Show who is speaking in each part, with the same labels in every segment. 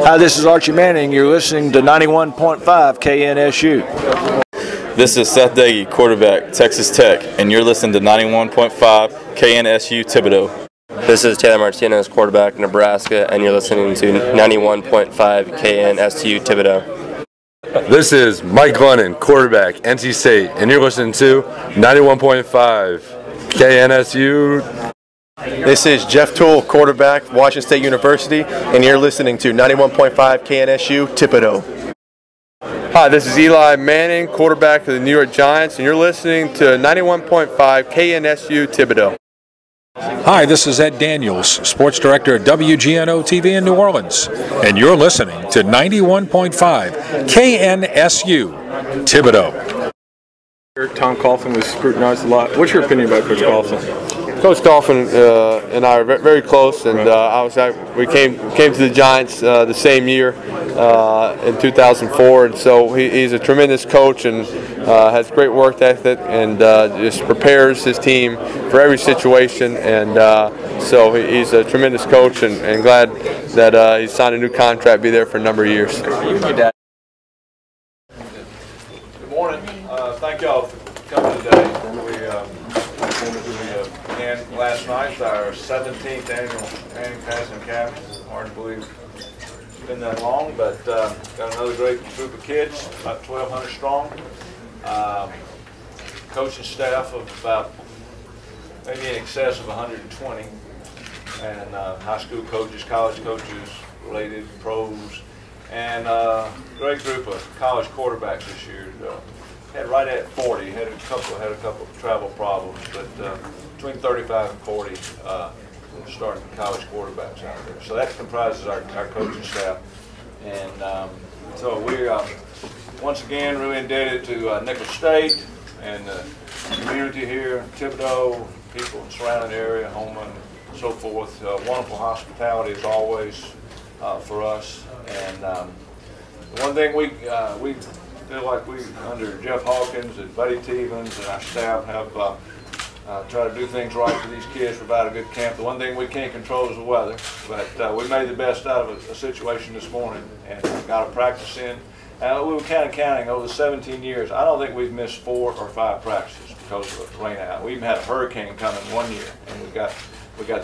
Speaker 1: Hi, this is Archie Manning. You're listening to 91.5 KNSU.
Speaker 2: This is Seth Daggy, quarterback, Texas Tech, and you're listening to 91.5 KNSU Thibodaux.
Speaker 3: This is Taylor Martinez, quarterback, Nebraska, and you're listening to 91.5 KNSU Thibodaux.
Speaker 4: This is Mike Lennon, quarterback, NC State, and you're listening to 91.5 KNSU.
Speaker 5: This is Jeff Toole, quarterback, Washington State University, and you're listening to 91.5 KNSU Thibodaux.
Speaker 6: Hi, this is Eli Manning, quarterback of the New York Giants, and you're listening to 91.5 KNSU Thibodaux.
Speaker 7: Hi, this is Ed Daniels, sports director at WGNO TV in New Orleans, and you're listening to 91.5 KNSU Thibodaux.
Speaker 6: Tom Coughlin was scrutinized a lot. What's your opinion about Coach Coughlin?
Speaker 5: Coach Coughlin and I are very close, and we came to the Giants the same year in 2004, and so he's a tremendous coach and has great work ethic and just prepares his team for every situation, and so he's a tremendous coach and glad that he signed a new contract, be there for a number of years.
Speaker 1: Good morning. Thank y'all for coming today. We last night our 17th annual passing cap. Hard to believe it's been that long, but got another great group of kids, about 1,200 strong. Coaching staff of about maybe in excess of 120, and high school coaches, college coaches, related pros, and great group of college quarterbacks this year. Had right at 40. Had a couple of travel problems, but between 35 and 40 starting college quarterbacks out there. So that comprises our coaching staff, and so we once again really indebted to Nicholls State and the community here, Thibodaux, people in the surrounding area, Houma, and so forth. Wonderful hospitality as always for us, and the one thing we feel like we, under Jeff Hawkins and Buddy Tevens and our staff, have tried to do things right for these kids, provide a good camp. The one thing we can't control is the weather, but we made the best out of a situation this morning and got a practice in. We were kind of counting over the 17 years. I don't think we've missed 4 or 5 practices because of the rain out. We even had a hurricane coming one year, and we got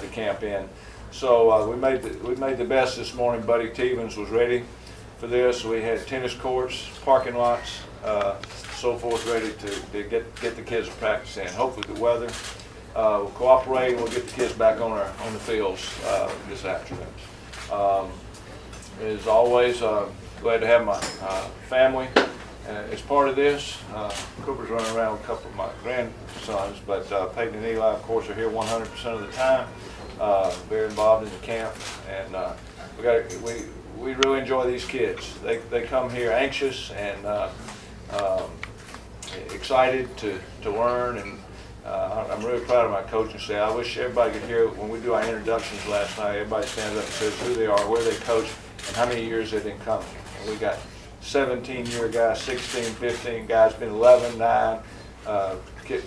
Speaker 1: the camp in. So we made the best this morning. Buddy Tevens was ready for this. We had tennis courts, parking lots, so forth, ready to get the kids to practice in. Hopefully the weather will cooperate, and we'll get the kids back on the fields this afternoon. As always, glad to have my family as part of this. Cooper's running around with a couple of my grandsons, but Peyton and Eli, of course, are here 100% of the time. Very involved in the camp, and we really enjoy these kids. They come here anxious and excited to learn, and I'm really proud of my coaching staff. I wish everybody could hear when we do our introductions last night. Everybody stands up and says who they are, where they coach, and how many years they've been coming. And we got 17-year guys, 16, 15 guys, been 11, 9.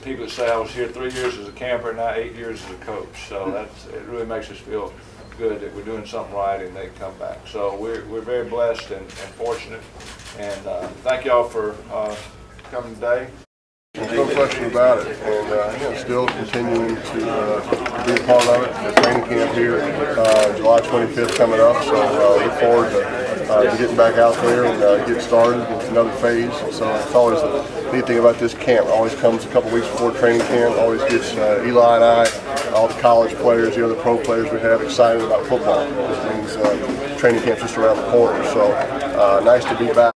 Speaker 1: People that say I was here 3 years as a camper, now 8 years as a coach. So it really makes us feel good that we're doing something right and they come back. So we're very blessed and fortunate, and thank y'all for coming today.
Speaker 8: There's no question about it, and still continuing to be a part of it. The training camp here, July 25th coming up, so look forward to getting back out there and get started. It's another phase, so it's always the neat thing about this camp. It always comes a couple weeks before training camp. Always gets Eli and I, all the college players, the other pro players we have, excited about football. It means training camp's just around the corner, so nice to be back.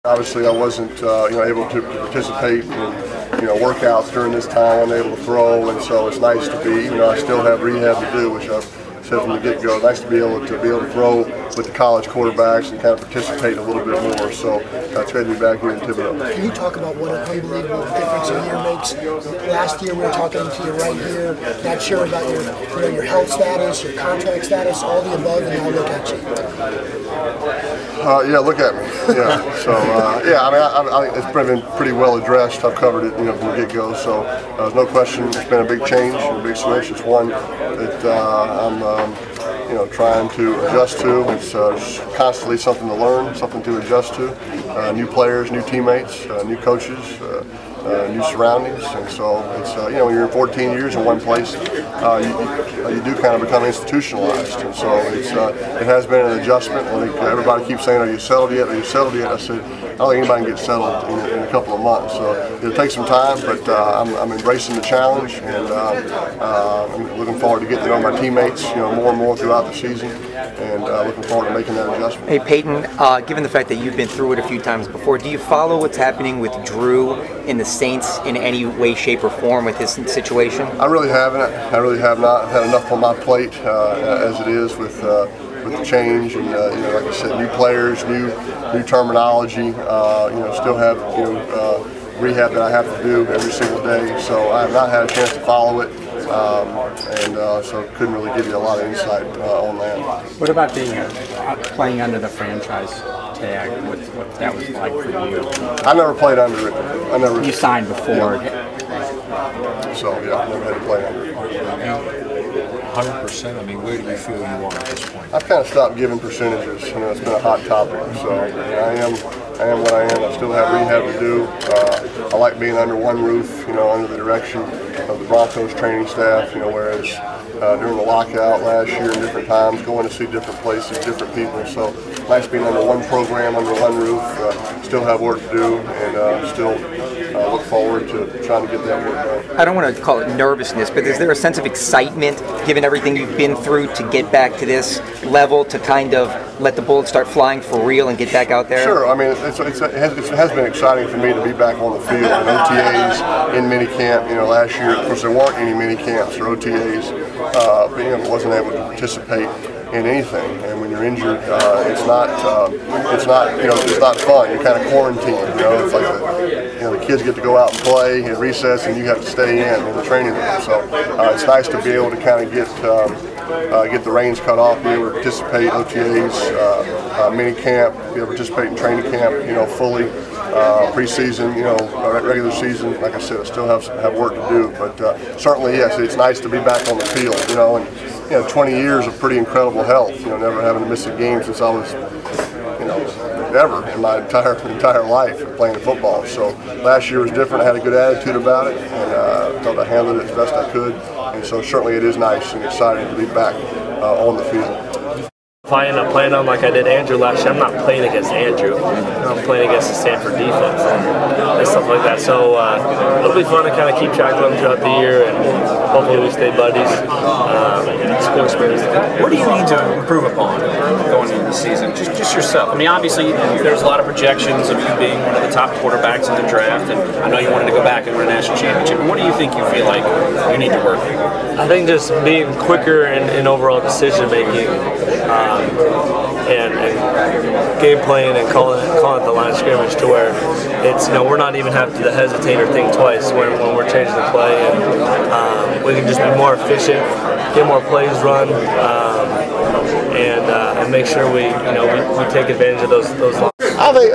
Speaker 8: Obviously, I wasn't able to participate in workouts during this time. I wasn't able to throw, and so it's nice to be. I still have rehab to do, which I've said from the get-go. Nice to be able to throw with the college quarterbacks and kind of participate a little bit more. So it's great to be back here in Thibodaux.
Speaker 9: Can you talk about what an unbelievable difference a year makes? Last year we were talking to you right here, not sure about your health status, your contract status, all the above, and now look at you.
Speaker 8: Yeah, look at me. Yeah. So I think it's been pretty well addressed. I've covered it, from the get-go. So there's no question. It's been a big change, a big switch. It's one that I'm trying to adjust to. It's constantly something to learn, something to adjust to. New players, new teammates, new coaches, new surroundings, and so it's when you're 14 years in one place, you do kind of become institutionalized, and so it has been an adjustment. I think everybody keeps saying, "Are you settled yet? Are you settled yet?" I said, I don't think anybody can get settled in a couple of months, so it'll take some time, but I'm embracing the challenge, and I'm looking forward to getting to know my teammates, more and more throughout the season, and looking forward to making that adjustment.
Speaker 10: Hey Peyton, given the fact that you've been through it a few times before, do you follow what's happening with Drew in the Saints in any way, shape, or form with his situation?
Speaker 8: I really haven't. I really have not. I've had enough on my plate as it is with the change, and like I said, new players, new terminology. Still have rehab that I have to do every single day. So I have not had a chance to follow it, and so couldn't really give you a lot of insight on that.
Speaker 11: What about being playing under the franchise tag? What that was like for you?
Speaker 8: I never played under it. I never.
Speaker 11: You signed before.
Speaker 8: Yeah. So yeah, I never had to play under it.
Speaker 7: 100%. I mean, where do you feel you are at this point?
Speaker 8: I've kind of stopped giving percentages. It's been a hot topic. So I am what I am. I still have rehab to do. I like being under one roof, under the direction of the Broncos training staff. Whereas during the lockout last year and different times, going to see different places, different people. So nice being under one program, under one roof. Still have work to do, and still look forward to trying to get that work done.
Speaker 10: I don't want to call it nervousness, but is there a sense of excitement, given everything you've been through, to get back to this level, to kind of let the bullets start flying for real and get back out there?
Speaker 8: Sure. I mean, it has been exciting for me to be back on the field in OTAs, in minicamp. Last year, of course, there weren't any minicamps or OTAs. But wasn't able to participate in anything, and when you're injured, it's not fun. You're kind of quarantined. It's like the kids get to go out and play at recess, and you have to stay in the training room. So it's nice to be able to kind of get the reins cut off, be able to participate OTAs, mini camp, be able to participate in training camp, fully. Preseason, regular season. Like I said, I still have work to do, but certainly, yes, it's nice to be back on the field. And 20 years of pretty incredible health. Never having to miss a game since I was, ever in my entire life playing football. So last year was different. I had a good attitude about it, and I thought I handled it as best I could. And so certainly it is nice and exciting to be back on the field.
Speaker 12: If I end up playing them like I did Andrew last year, I'm not playing against Andrew. I'm playing against the Stanford defense and stuff like that. So it'll be fun to kind of keep track of them throughout the year, and hopefully we stay buddies. It's a cool experience.
Speaker 13: What do you need to improve upon going into the season? Just yourself. I mean, obviously there's a lot of projections of you being one of the top quarterbacks in the draft, and I know you wanted to go back and win a national championship. What do you think you feel like you need to work on?
Speaker 12: I think just being quicker in overall decision making. And game playing and calling it the line of scrimmage to where it's we're not even having to hesitate or think twice when we're changing the play, and we can just be more efficient, get more plays run, and make sure we take advantage of those lines.
Speaker 8: I think,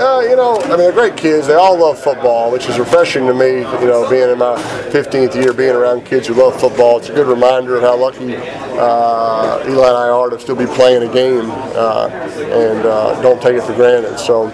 Speaker 8: they're great kids. They all love football, which is refreshing to me, being in my 15th year, being around kids who love football. It's a good reminder of how lucky Eli and I are to still be playing a game and don't take it for granted. So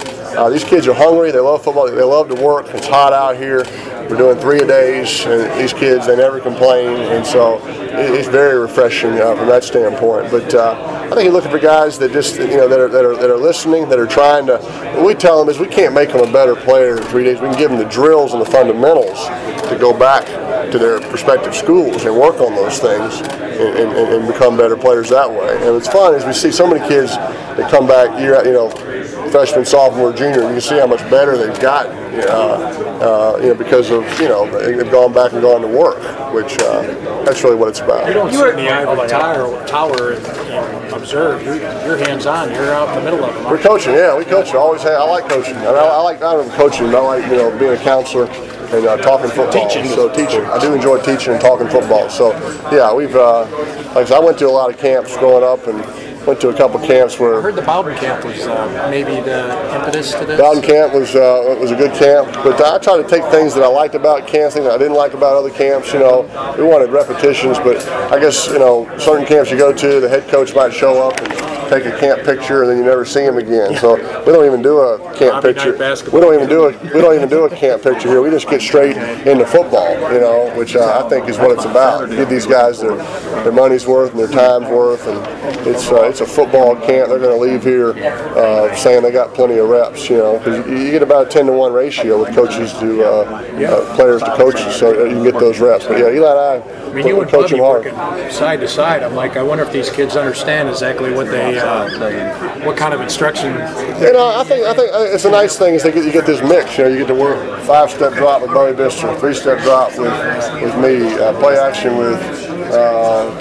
Speaker 8: these kids are hungry. They love football. They love to work. It's hot out here. We're doing 3-a-days, and these kids, they never complain, and so it's very refreshing from that standpoint. But I think you're looking for guys that just, that are listening, that are trying to. What we tell them is we can't make them a better player in 3 days. We can give them the drills and the fundamentals to go back to their respective schools and work on those things and become better players that way. And what's fun is we see so many kids that come back freshman, sophomore, junior, and you can see how much better they've gotten, because of, they've gone back and gone to work, which that's really what it's about.
Speaker 11: You don't sit in the ivory tower and observe. You're hands-on. You're out in the middle of them.
Speaker 8: We're coaching, yeah. We coach. I like coaching. I like not only coaching, but I like, being a counselor and talking football. Teaching. I do enjoy teaching and talking football. So, yeah, we've, like I said, I went to a lot of camps growing up, and went to a couple camps where.
Speaker 14: I heard the Bowden camp was maybe the impetus to this.
Speaker 8: Bowden camp was a good camp, but I tried to take things that I liked about camps, things that I didn't like about other camps. You know, we wanted repetitions, but I guess, you know, certain camps you go to, the head coach might show up and take a camp picture, and then you never see him again. So we don't even do a camp picture. We don't even do a camp picture here. We just get straight into football, you know, which I think is what it's about. Give these guys their money's worth and their time's worth, and it's a football camp. They're going to leave here saying they got plenty of reps, you know, because you get about a 10-to-1 ratio with coaches to players to coaches, so you can get those reps. But yeah, Eli and
Speaker 14: I mean, you and Bubby working side to side. I'm like, I wonder if these kids understand exactly what they, what kind of instruction.
Speaker 8: You know, I think it's a nice thing is that you get this mix. You know, you get to work 5-step drop with Bobby Bister, 3-step drop with me, play action with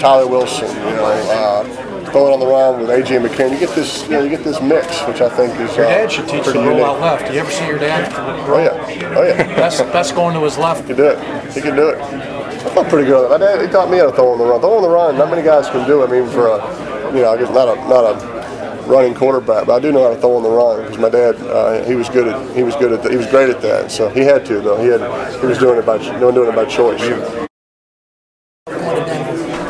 Speaker 8: Tyler Wilson. You know, throw it on the run with AJ McCann. You get this, you get this mix, which I think is
Speaker 14: your dad should teach you to roll out left. Do you ever see your dad?
Speaker 8: Oh yeah.
Speaker 14: Best going to his left.
Speaker 8: He can do it. He can do it. I felt pretty good on that. My dad, he taught me how to throw on the run. Throw on the run, not many guys can do it. I mean, for a, you know, I guess not a running quarterback, but I do know how to throw on the run because my dad, he was great at that. So he had to though. He was doing it by choice.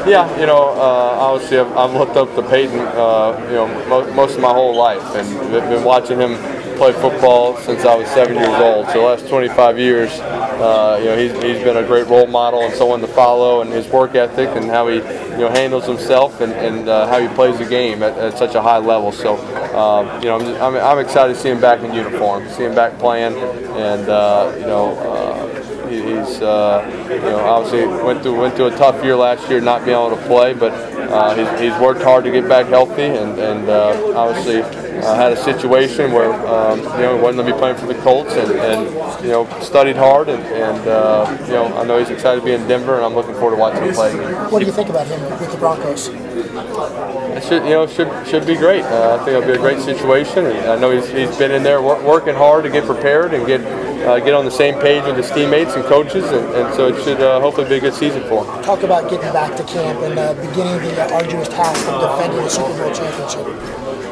Speaker 5: Yeah, you know, obviously I've looked up to Peyton, you know, most of my whole life, and been watching him play football since I was 7 years old. So the last 25 years, you know, he's been a great role model and someone to follow, and his work ethic and how he, you know, handles himself and how he plays the game at such a high level. So, you know, I'm excited to see him back in uniform, see him back playing, and you know. He's you know, obviously went through a tough year last year, not being able to play, but he's worked hard to get back healthy, and obviously had a situation where you know, he wasn't going to be playing for the Colts, and you know, studied hard, and you know, I know he's excited to be in Denver, and I'm looking forward to watching him play.
Speaker 9: What do you think about him with the Broncos?
Speaker 5: It should be great. I think it'll be a great situation. I know he's been in there working hard to get prepared and get on the same page with his teammates and coaches, and so it should hopefully be a good season for him.
Speaker 9: Talk about getting back to camp and beginning the arduous task of defending the Super Bowl championship.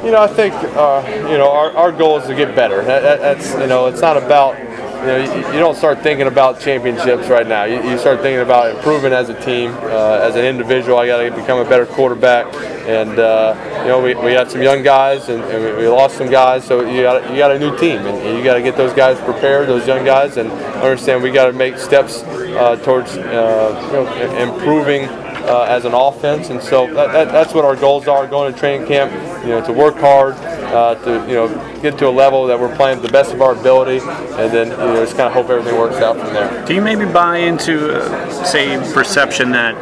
Speaker 5: You know, I think you know, our goal is to get better. That's, you know, it's not about, you know, you don't start thinking about championships right now. You start thinking about improving as a team, as an individual. I got to become a better quarterback, and you know, we got some young guys, and we lost some guys. So you got a new team, and you got to get those guys prepared, those young guys, and understand we got to make steps towards you know, improving as an offense, and so that's what our goals are going to training camp. You know, to work hard, to, you know, get to a level that we're playing the best of our ability, and then, you know, just kind of hope everything works out from there.
Speaker 13: Do you maybe buy into, say, perception that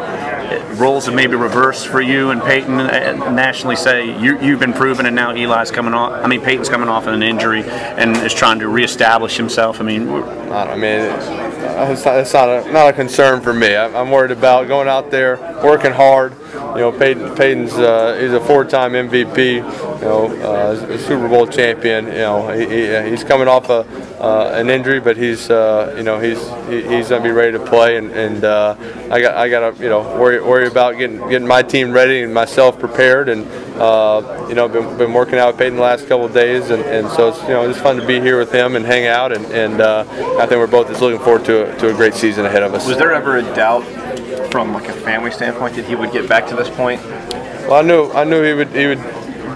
Speaker 13: roles have maybe reversed for you and Peyton, nationally say you've been proven, and now Eli's coming off? I mean, Peyton's coming off an injury and is trying to reestablish himself. I mean, it's not a concern for me. I'm worried about going out there, working hard. You know, Peyton's he's a 4-time MVP. You know, a Super Bowl champion. You know, he's coming off an injury, but he's you know, he's gonna be ready to play, and I gotta, you know, worry about getting my team ready and myself prepared, and you know, been working out with Peyton the last couple of days, and so it's, you know, it's fun to be here with him and hang out, and I think we're both just looking forward to a great season ahead of us.
Speaker 15: Was there ever a doubt from like a family standpoint that he would get back to this point?
Speaker 5: Well, I knew he would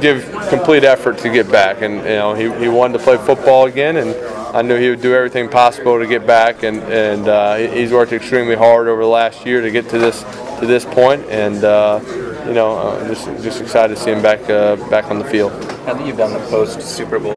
Speaker 5: give complete effort to get back, and you know, he wanted to play football again, and I knew he would do everything possible to get back, and he's worked extremely hard over the last year to get to this point, and you know, just excited to see him back on the field.
Speaker 15: How do you done the post Super Bowl?